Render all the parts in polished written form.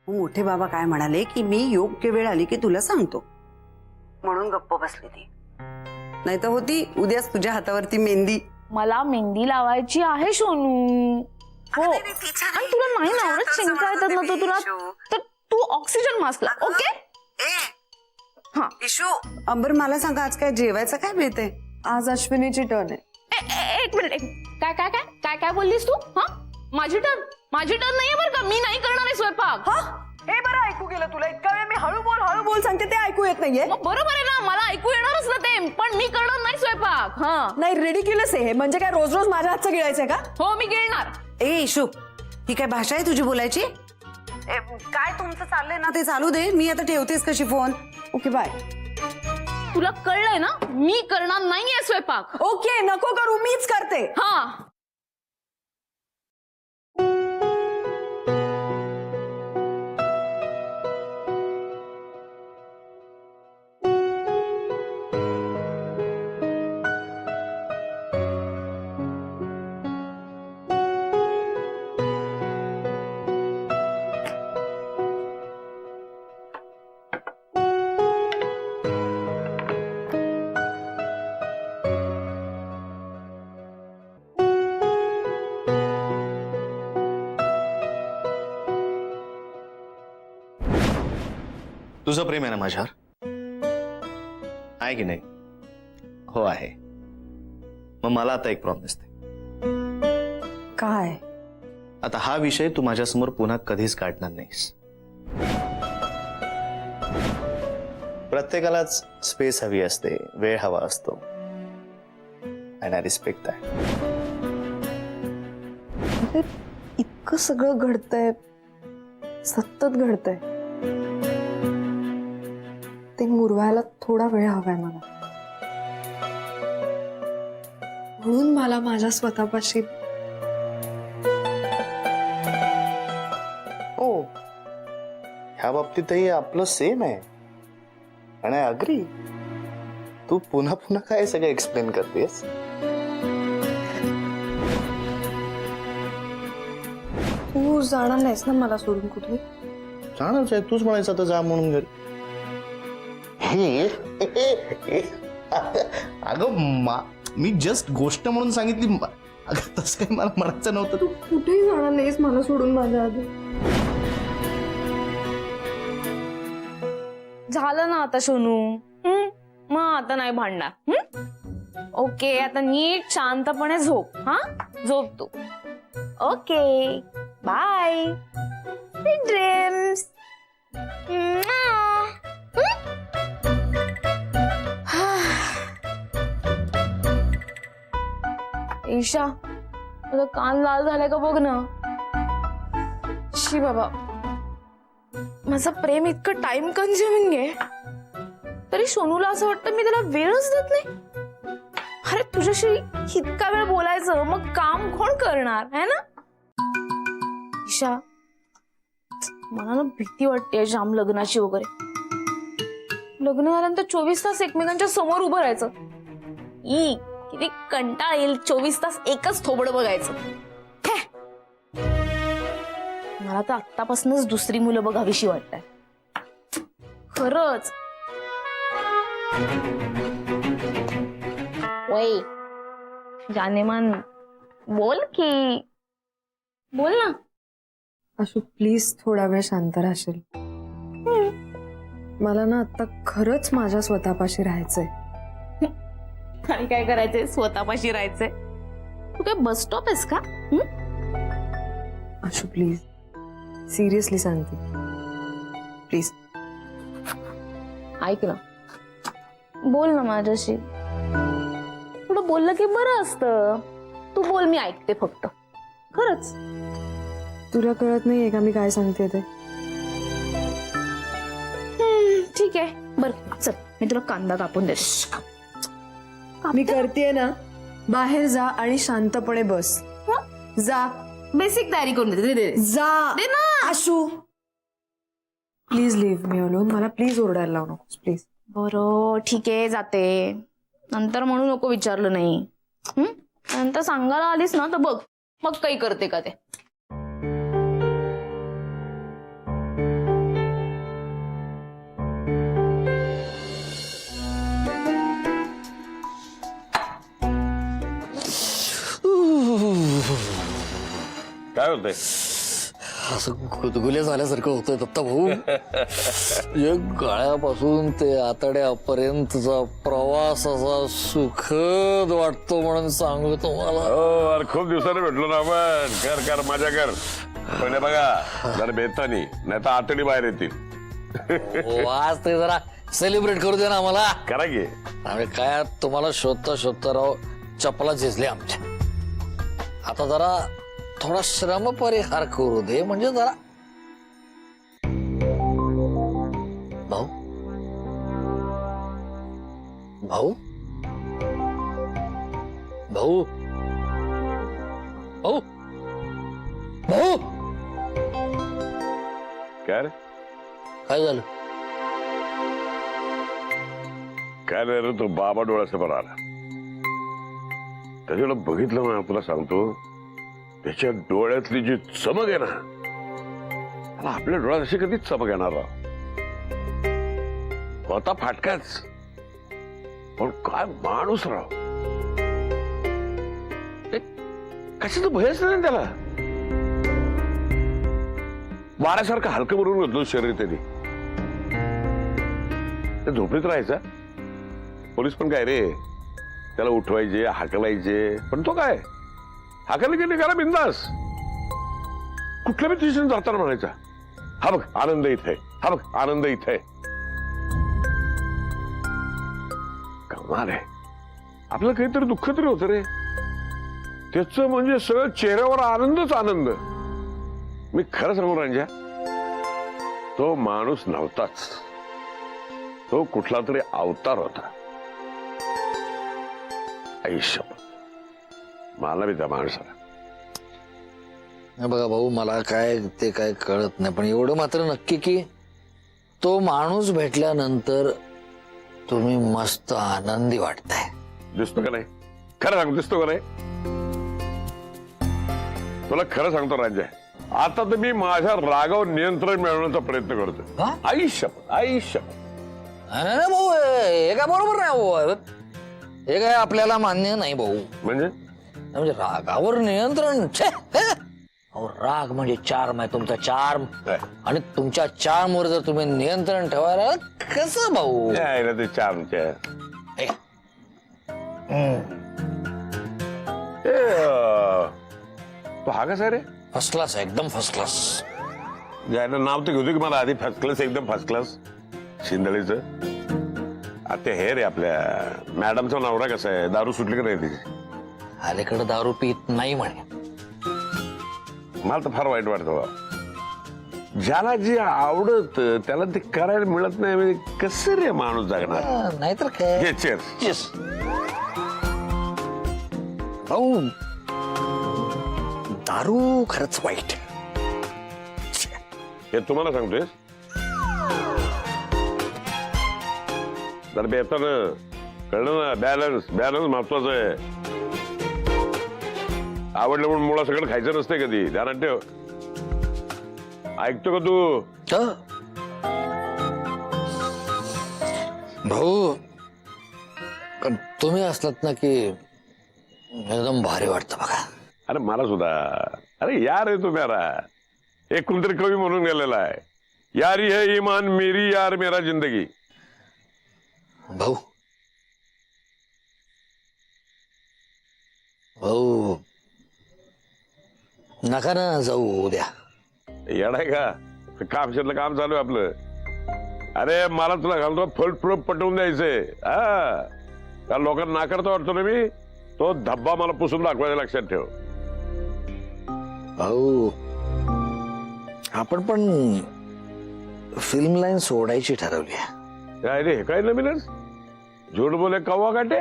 मोठे बाबा काय म्हणाले की मी योग्य वेळ आली की तुला सांगतो, म्हणून गप्प बसली ती. नाही तर होती उद्याच तुझ्या हातावरती मेहंदी. मला मेहंदी लावायची आहे सोनू. हो, आणि तुला नाही ना आवडत शिंका येतात ना, तर तुला तर तू ऑक्सिजन मास्क लाव. ओके. हा इशू, अंबर मला सांगा आज काय जेवायचं काय मिळते? आज अश्विनीची टर्न आहे. एक मिनिट. काय काय काय काय काय बोललीस तू? हा, माझी टर्न नाहीये बरं का. मी नाही करणार आहे स्वयंपाक. हे बरं ऐकू गेलं तुला. इतका वेळ मी हळू बोल सांगते ते ऐकू येत नाहीये. मग बरोबर आहे ना, मला ऐकू येणारच ना ते, पण मी करणार नाही स्वयंपाक. हा नाही, रिडिक्युलस आहे हे. म्हणजे काय रोज रोज माझ्या हातचं गिळायचंय का? हो, मी गिळणार. ए इशू, ही काय भाषा आहे तुझी बोलायची? काय तुमचं चाललंय ना ते चालू दे, मी आता ठेवतेस कशी फोन. Okay bye. तुला कळलंय ना, मी करणार नाहीये स्वयंपाक. ओके, नको करू, मीच करते. हा. तुझं प्रेम आहे ना माझ्यावर? आहे की नाही? हो आहे. मग मला आता एक प्रॉमिस दे. काय? आता हा विषय तू माझ्यासमोर पुन्हा कधीच काढणार नाहीस. प्रत्येकालाच स्पेस हवी असते, वेळ हवा असतो, अँड आय रिस्पेक्ट दॅट. इतकं सगळं घडतंय, सतत घडतंय, ते मुरवायला थोडा वेळ हवाय मला. म्हणून मला माझ्या स्वतःपाशी हो, ह्या बाबतीतही आपलं सेम आहे. आणि आय अग्री. तू पुन्हा पुन्हा काय सगळं एक्सप्लेन करतेस? तू जाणार नाहीस ना मला सोडून कुठे? जाणारच आहे. तूच म्हणायचं आता जा म्हणून घरी. अगं मी जस्ट गोष्ट म्हणून सांगितली. अगं तसं काही मला म्हणायचं नव्हतं. तू कुठेही जाणार नाहीस मला सोडून माझ्या आधी. झालं ना आता सोनू. मग आता नाही भांडणार. ओके, आता नीट शांतपणे झोप. हा, झोप तू. Okay, bye. Sweet dreams. Isha, माझा कान लाल झालाय का बघ ना. शी बाबा, माझं प्रेम इतकं टाइम कन्झ्युमिंग आहे, तरी सोनूला असं वाटतं मी त्याला वेळच देत नाही. अरे तुझ्याशी इतका वेळ बोलायचं, मग काम कोण करणार है ना. ईशा, मला ना भीती वाटते जाम लग्नाची वगैरे. लग्न झाल्यानंतर 24 तास एकमेकांच्या समोर उभं राहायचं. किती कंटाळ येईल 24 तास एकच थोबड बघायचं. मला तर आत्तापासूनच दुसरी मुलं बघावीशी वाटतंय खरंच. वय जानेमान, बोल की, बोल ना. अशू प्लीज थोडा वेळ शांत राहशील? मला ना आता खरंच माझ्या स्वतःपाशी राहायचंय. आणि काय करायचंय? स्वतःपाशी राहायचंय. तू काय बस स्टॉप आहेस का? अशू प्लीज, सिरियसली सांगते, प्लीज. ऐक ना, बोल ना माझ्याशी. थोडं बोललं की बरं असतं. तू बोल, मी ऐकते फक्त. खरंच. तुला कळत नाहीये का मी काय सांगते ते? ठीक आहे, बरं चल, मी तुला कांदा कापून देते. मी करतेय ना. बाहेर जा आणि शांतपणे बस. जा. बेसिक तयारी करून देते. दे जा ना. Ashu please leave me alone. मला प्लीज ओरडायला लावू नकोस प्लीज. बरं ठीक आहे, जाते. नंतर म्हणू नको विचारलं नाही. नंतर सांगायला आलीस ना तर बघ मग काही करते का ते. होतंय? असं गुदगुल्या झाल्यासारखं होतंय दत्ता भाऊ. गळ्यापासून ते आतड्यापर्यंतचा प्रवास असा सुखद वाटतो म्हणून सांगू तुम्हाला. हो अरे खूप दिवसाने भेटलो ना आपण. कर कर मजा कर. पण हे बघा जरा बेतानी नाही तर आतडी बाहेर येतील. आज ते जरा सेलिब्रेट करू दे ना आम्हाला. करा की. आम्ही काय तुम्हाला शोधता शोधता राव चपला झिजले आमच्या. आता जरा थोडा श्रम परिहार करू दे म्हणजे जरा. भाऊ भाऊ भाऊ भाऊ भाऊ काय रे काय झालं? काय नाही रे तो बाबा डोळ्यासमोर आला. त्याच्याकडे बघितलं ना तुला सांगतो त्याच्या डोळ्यातली जी चमक आहे ना मला आपल्या डोळ्यात अशी कधीच चमक येणार राव. होता फाटकाच पण काय माणूस राव. कशाचं भयच नाही त्याला. वाऱ्यासारखं हलकं भरून घेतलं शरीर त्यांनी. ते झोपडीत राहायचा. पोलीस पण काय रे त्याला उठवायचे हाकलायचे पण तो काय हाकला की निघाला बिंदास. कुठल्या बी दिशेने जाताना म्हणायचा हा बघ आनंद इथे, हा बघ आनंद इथे. कमाल आहे. आपलं काहीतरी दुःख तरी होतं रे. त्याच म्हणजे सगळं चेहऱ्यावर आनंदच आनंद. मी खरं सांगू रंजा तो माणूस नव्हताच. तो कुठला तरी अवतार होता. आयुष्य मला बी त्या माणसाला. बघा भाऊ मला काय ते काय कळत नाही पण एवढं मात्र नक्की की तो माणूस भेटल्यानंतर तुम्ही मस्त आनंदी वाटताय. दिसतो का नाही? खरं सांगतो दिसतो का नाही? तुला खरं सांगतो राज्य आता तर मी माझ्या रागावर नियंत्रण मिळवण्याचा प्रयत्न करतो. हा? आयुष्य आयुष्य नाही नाही भाऊ हे काय बरोबर नाही भाऊ. हे काय आपल्याला मान्य नाही भाऊ. म्हणजे रागावर नियंत्रण छे, हे. अहो, राग म्हणजे चार्म आहे तुमचा चार्म. आणि तुमच्या चार्म वर जर तुम्ही नियंत्रण ठेवायला कसं भाऊ? ते चामच्या हे. तो हा कसा रे? फर्स्ट क्लास आहे एकदम फर्स्ट क्लास. यायला नाव तर घेऊ की मला आधी फर्स्ट क्लास एकदम फर्स्ट क्लास शिंदळीचं. आता हे रे आपल्या मॅडमचा नवरा कसा आहे? दारू सुटली का नाही तिची? अलीकडे दारू पित नाही म्हणे. मला तर फार वाईट वाटतं बा. ज्याला जे आवडत त्याला ते करायला मिळत नाही म्हणजे कसं रे माणूस जगणार? नाहीतर काय. घे cheers. Cheers. भाऊ दारू खरंच वाईट. हे तुम्हाला सांगतोय जर बेतानं कळलं ना. बॅलन्स बॅलन्स महत्वाचं आहे. आवडलं म्हणून मुळा सगळं खायचं नसते कधी. ध्यानात ठेव. ऐकतो का तू? भाऊ पण तुम्ही असलात ना की एकदम भारी वाटतं बघा. अरे मला सुद्धा. अरे यार आहे तू मेरा. एक कोणतरी कवी म्हणून गेलेला आहे यारी है ईमान मेरी यार मेरा जिंदगी. भाऊ भाऊ नका ना जाऊ उद्या. येडाय का? काम शेतलं काम चालू आहे आपलं. अरे मला तुला घालतो फुल प्रूफ पटवून द्यायचंय. हा त्या लोकांना नाकारतो वाटतो ना मी. तो धब्बा मला पुसून दाखवायचा लक्षात ठेव. भाऊ आपण पण फिल्म लाईन सोडायची ठरवली. काय रे हे काय नवीनच? झूठ बोले कव्वा काटे.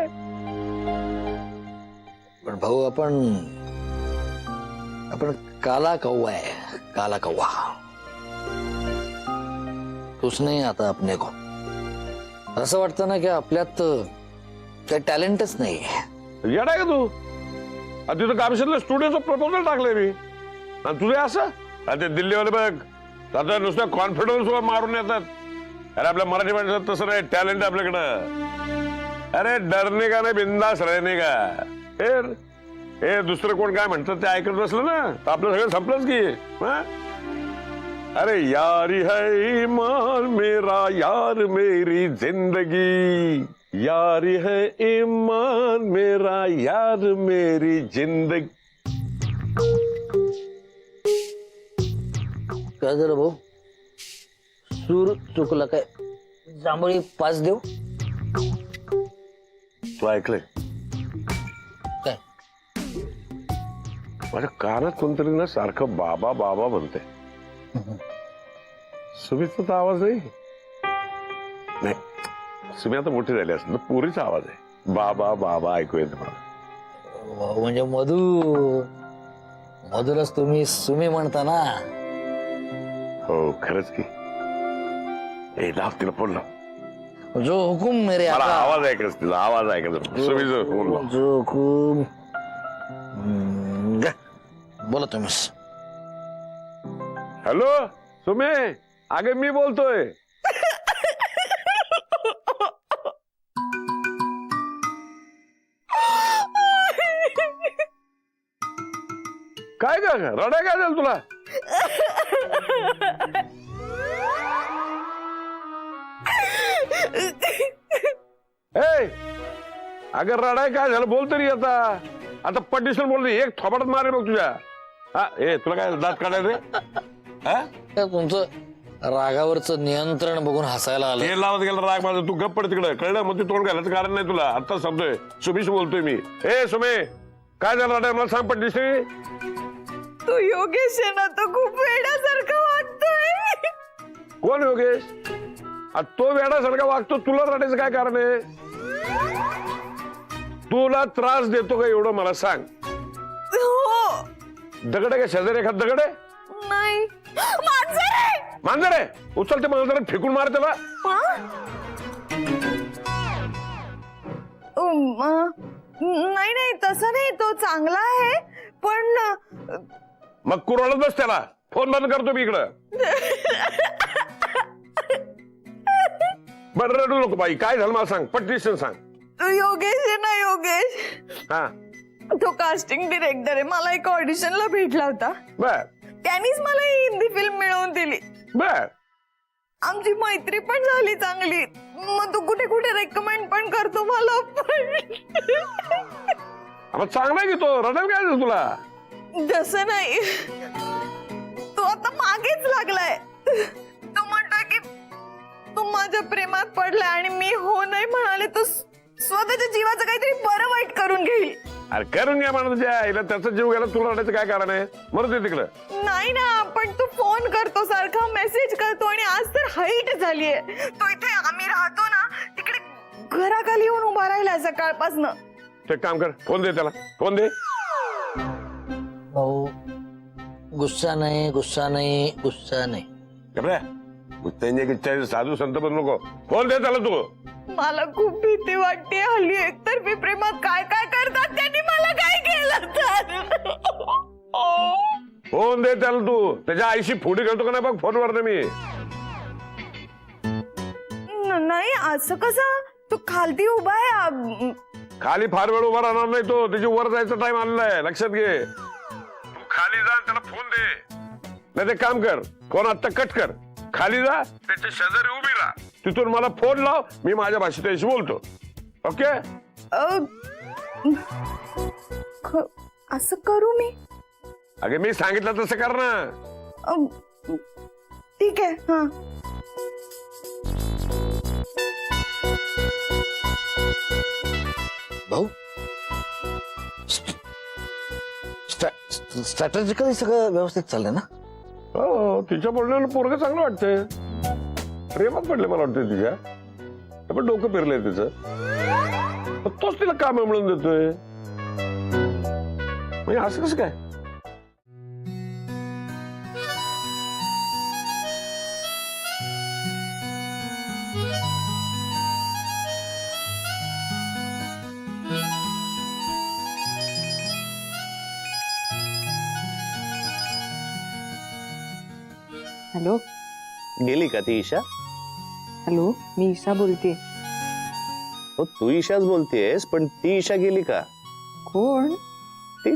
पण भाऊ आपण काला कौवा है. काला कौवा कुछ नहीं आता अपने को. असं वाटतं ना की आपल्यात काही टॅलेंटच नाही. येडाय का तू? तिथं कामशेतलं स्टुडिओचं प्रपोजल टाकलंय मी आणि तुझे असं. ते दिल्लीवाले बघ आता नुसतं कॉन्फिडन्स मारून येतात. अरे आपल्या मराठी माणसात तसं नाही. टॅलेंट आपल्याकडं. अरे डरने का नाही बिंदास रहने का. फिर हे दुसरं कोण काय म्हणतात ते ऐकत बसलं ना तर आपलं सगळं संपलंच की हा? अरे यारी है ईमान मेरा यार मेरी जिंदगी, यारी है ईमान मेरा यार मेरी जिंदगी. काय झालं भाऊ? सूर चुकला काय? जांभळी 5 देऊ तू ऐकलंय काय? माझ्या कानात कोणतरी ना सारखं बाबा बाबा म्हणते. सुमीचा तर आवाज नाही. सुमी आता मोठी झाली असं पुरीचा आवाज आहे. बाबा बाबा ऐकू येते मला. भाऊ म्हणजे मधुरच तुम्ही सुमी म्हणता ना. हो खरंच की. ए लाव तिला फोन लाव. जो हुकुम मेरे मला आका. आवाज ऐकायचा तिला आवाज ऐकायचा. सुमीचा फोन लाव. जो हुकुम. बोला तुम्ही. हॅलो सुमे अगे मी बोलतोय. काय ग रडाय काय झालं तुला? ए अगं रडाय काय झालं बोल तरी. आता पटिशन बोलते एक थोपाटात मारे बघ तुझ्या. हा ए तुला काय दात काढायला रे? हा काय तुमचं रागावरचं नियंत्रण बघून हसायला आलं. हे लावत गेला राग माझा. तू गप्प पड तिकडे कळलं. मग ते तोंड घालायचं कारण नाही तुला. आता समजतोय. सुमीश बोलतोय मी. ए सुमे काय झालं रडाय मला सांग पटिशन. तो योगेश आहे ना, तो खूप वेड्यासारखं वागतोय. कोण योगेश? तो वेडासारखा वागतो. तुला रडायचं काय कारण आहे? तुला त्रास देतो का एवढं मला सांग. हो. दगड आहे का शेजारी एखाद दगड आहे? नाही. मांजर आहे. मांजर आहे. उचलते मांजर फेकून मार त्याला. नाही नाही तसं नाही, तो चांगला आहे पण. मग कुरळत बस त्याला. फोन बंद करतो मी इकडं. बरं रडू नको बाई. काय झालं मला सांग पटदिशन सांग. तो योगेश आहे ना, योगेश. हा तो कास्टिंग डिरेक्टर आहे. मला एक ऑडिशनला भेटला होता. बर त्यांनीच मला ही हिंदी फिल्म मिळवून दिली. बर आमची मैत्री पण झाली चांगली. मग तो कुठे कुठे रेकमेंड पण करतो मला. मग चांगला की तो. रडायला काय झालं तुला? तसं नाही, तो आता मागेच लागलाय. तो म्हणतोय की तू माझ्या प्रेमात पडलाय आणि मी हो नाही म्हणाले तो स्वतःच्या जीवाचं काहीतरी बरं वाईट करून घेईल. अरे करून घ्या म्हणा तुझ्या आईला. त्याचा जीव गेला तुला रडायचं काय कारण आहे? मरू दे तिकडं. नाही ना, पण तो फोन करतो सारखा, मेसेज करतो आणि आज तर हाईट झालीये. तो इथे आम्ही राहतो ना तिकडे घराखाली येऊन उभा राहिलाय सकाळपासनं. ते काम कर. फोन दे त्याला. फोन दे. भाऊ गुस्सा नाही गुस्सा नाही गुस्सा नाही. साधू संत पण नको. फोन दे त्याला तू. मला खूप भीती वाटते. हल्ली एकतर्फी प्रेमात काय काय करतात त्यांनी मला काय केलं तर. फोन दे त्याला तू. त्याच्या आईशी फोडी करतो का नाही बघ फोनवर मी. नाही असं कसं. तू खालती उभा आहे. खाली फार वेळ उभा राहणार नाही तो. त्याची वर जायचा टाइम आलेला आहे लक्षात घे. तू खाली जा त्याला फोन दे. नाही ते काम कर. फोन आता कट कर. खाली जा त्याच्या शेजारी उभी राहा. तिथून मला फोन लाव. मी माझ्या भाषेत त्याशी बोलतो. ओके. असं करू मी? अगे मी सांगितलं तसं कर ना. ठीक आहे. हा भाऊ स्ट्रॅटेजिकली सगळं व्यवस्थित चाललंय ना? हो तिच्या बोलण्याला पोरगं चांगलं वाटतंय. प्रेमात पडले मला वाटतंय तिच्या. पण डोकं फिरलंय तिचं. तोच तिला काम मिळून देतोय. म्हणजे असं कसं काय? हॅलो. गेली का ती ईशा? हॅलो, मी ईशा बोलते. हो तू ईशाच बोलतेस पण ती ईशा गेली का? कोण? ती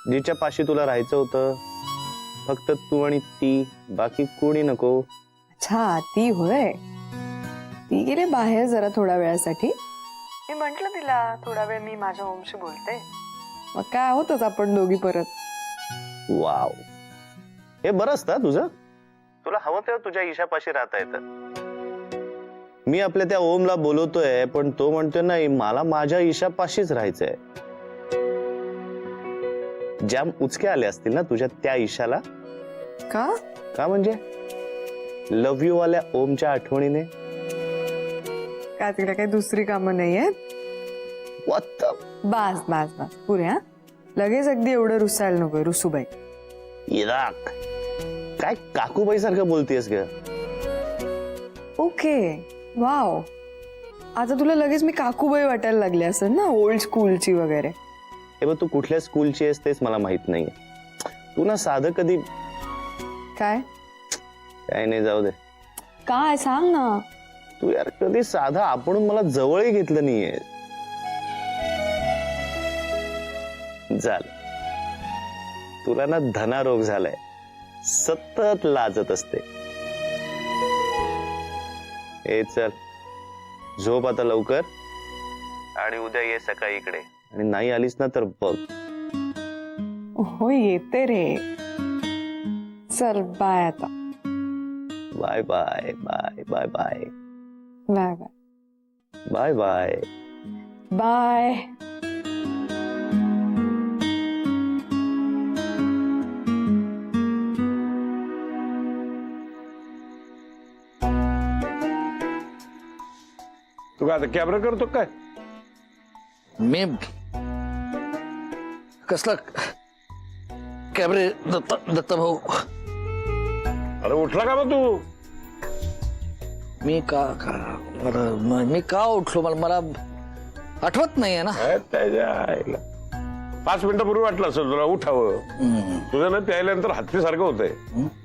जिच्या पाशी तुला राहायचं होतं, फक्त तू आणि ती, बाकी कोणी नको. अच्छा ती होय. ती गेले बाहेर जरा थोड्या वेळासाठी. मी म्हंटल तिला थोडा वेळ मी माझ्या ओमशी बोलते, मग काय होतच आपण दोघी परत. वाव, हे बरं असतं तुझं. तुला हवं तेव्हा तुझ्या ईशापाशी राहता येतं. मी आपल्या त्या ओमला बोलवतोय, पण तो म्हणतोय नाही, मला माझ्या ईशापाशीच राहायचंय. जाम उचके आले असतील ना तुझ्या त्या ईशाला. का? का म्हणजे लव्ह यू वाल्या ओमच्या आठवणीने. काय तिकडे काही दुसरी कामं नाहीयेत? What the? बास बास बास पुरे. हा लगेच अगदी एवढं रुसायला नको रुसूबाई. इराक काय काकूबाई सारखं बोलतेस ग. ओके वाव, आता तुला लगेच मी काकूबाई वाटायला लागले असेल ना, ओल्ड स्कूलची वगैरे. हे बघ, तू कुठल्या स्कूलची आहेस तेच मला माहित नाहीये. तू ना साधं कधी. काय काय नाही, जाऊ दे. काय सांग ना. तू यार कधी साधा आपण मला जवळही घेतलं नाहीये. झालं, तुला ना धनारोग झालाय. सतत लाजत असते. ए चल, झोप आता लवकर, आणि उद्या ये सकाळी इकडे. आणि नाही आलीस ना तर बघ. हो येते रे. चल बाय आता. Bye bye bye bye bye bye bye bye bye. Bye. तू काय आता कॅमेरा करतो काय? मी कसला कॅबरे दत्ता भाऊ. अरे उठला का मग तू? मी मी का उठलो मला आठवत नाहीये ना. त्याच्या आईला 5 मिनिटापूर्वी वाटलं असं तुला उठावं. तुझं ना प्यायल्यानंतर हत्तीसारखं होतंय.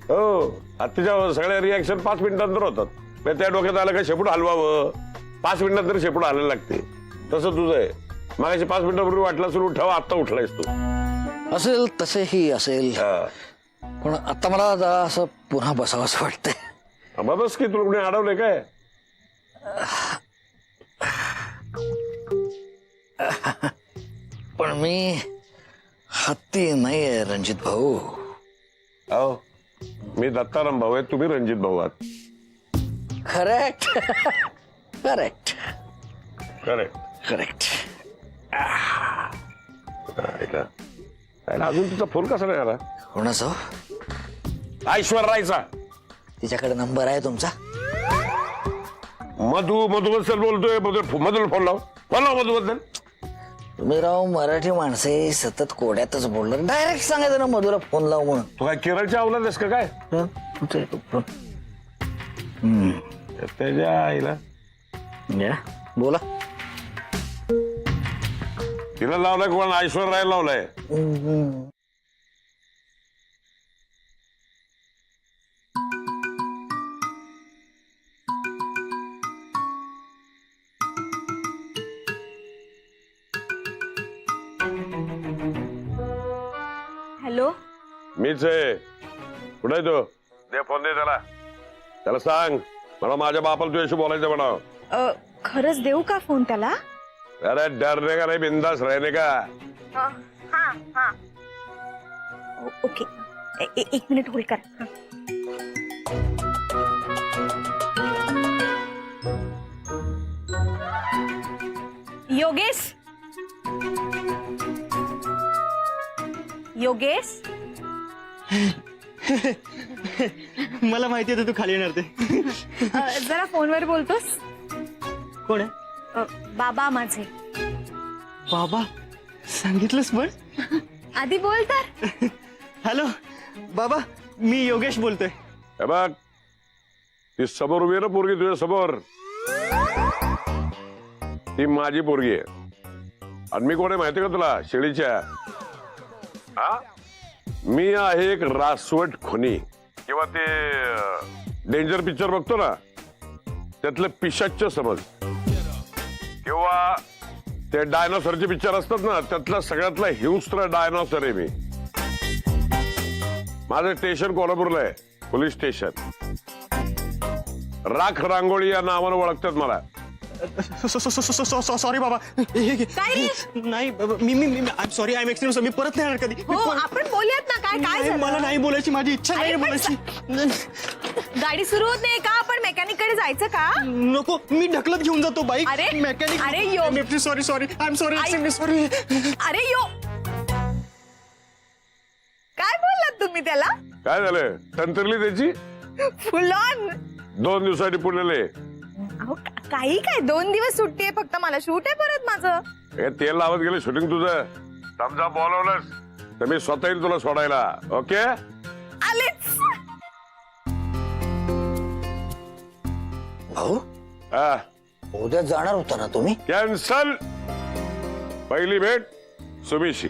हो, हत्तीच्या सगळ्या रिॲक्शन 5 मिनिटांतर होतात. त्या डोक्यात आलं का शेपूट हलवावं, 5 मिनिटांतर शेपूट हलायला लागते. तसं तुझं आहे. मागाशी 5 मिनिटापूर्वी वाटलं असेल उठावं, आता उठलायस तू. असेल तसेही असेल, पण आता मला जरा असं पुन्हा बसावंच वाटतंय. बस की, तुला कोणी अडवलंय काय? पण मी हत्ती नाहीये रणजित भाऊ. हो, मी दत्ताराम भाऊ आहे, तुम्ही रणजित भाऊ आहात. Correct correct correct correct. अजून तुझा फोन कसा नाही आला? कोणाचा? ऐश्वर रायचा. तिच्याकडे नंबर आहे तुमचा? मधुबद्दल बोलतोय. मधुला फोन लाव मधुबद्दल. तुम्ही राव मराठी माणसे सतत कोड्यातच बोलणार. डायरेक्ट सांगायचं ना मधुरा फोन लाव म्हणून. तू काय केरळच्या अवलाद आहेस का काय? त्याच्या आईला बोला. तिला लावलाय कोण? ऐश्वर राय लावलाय. हॅलो, मीच आहे. कुठे आहे तो? दे फोन, दे त्याला. त्याला सांग मला माझ्या बापाला तुझ्याशी बोलायचं म्हणा. खरंच देऊ का फोन त्याला? अरे डरने का नाही, बिंदास रहने का. ओके, 1 मिनिट होल्ड कर. योगेश, योगेश, मला माहिती होतं तू खाली येणार ते. जरा फोनवर बोलतोस? कोण आहे? बाबा माझे. बाबा सांगितलंस पण. आधी बोल तर. हॅलो बाबा, मी योगेश बोलतोय. हे बघ, ती समोर उभी आहे ना पोरगी तुझ्या समोर, ती माझी पोरगी आहे. आणि मी कोण आहे माहिती का तुला? शेळीच्या. हा, मी आहे एक रासवट खुनी. किंवा ते डेंजर पिक्चर बघतो ना, त्यातलं पिशाच्च समज. किंवा ते डायनोसरचे पिक्चर असतात ना, त्यातला सगळ्यातला हिंस्त्र डायनोसर आहे मी. माझं स्टेशन कोल्हापूरला आहे, पोलीस स्टेशन. राख रांगोळी या नावानं ओळखतात मला. सॉरी बाबा. काय रे? नाही बाबा, मी I am sorry, I am excuse me परत नाही येणार कधी. हो आपण बोलूयात ना. काय काय नाही, मला झालं? नाही बोलायची, माझी इच्छा नाही अरे, पण बोलायची. गाडी सुरू होत नाही का? आपण मेकॅनिक कडे जायचं का? नको, मी ढकलत घेऊन जातो बाईक. अरे, मेकॅनिक. अरे, yo. Sorry I am sorry sorry. अरे यो, काय बोललात तुम्ही त्याला? काय झालं, तंत्रली त्याची. फुल ऑन. 2 दिवसासाठी पुण्याले. अहो काही काय, 2 दिवस सुट्टी आहे फक्त, मला शूट आहे परत माझं. हे तेल लावत गेले शूटिंग तुझं. समजा बोलवलंस तर मी स्वतः येईल तुला सोडायला. ओके. आलेच. भाऊ हा, उद्या जाणार होता ना तुम्ही? कॅन्सल. पहिली भेट सुमीशी.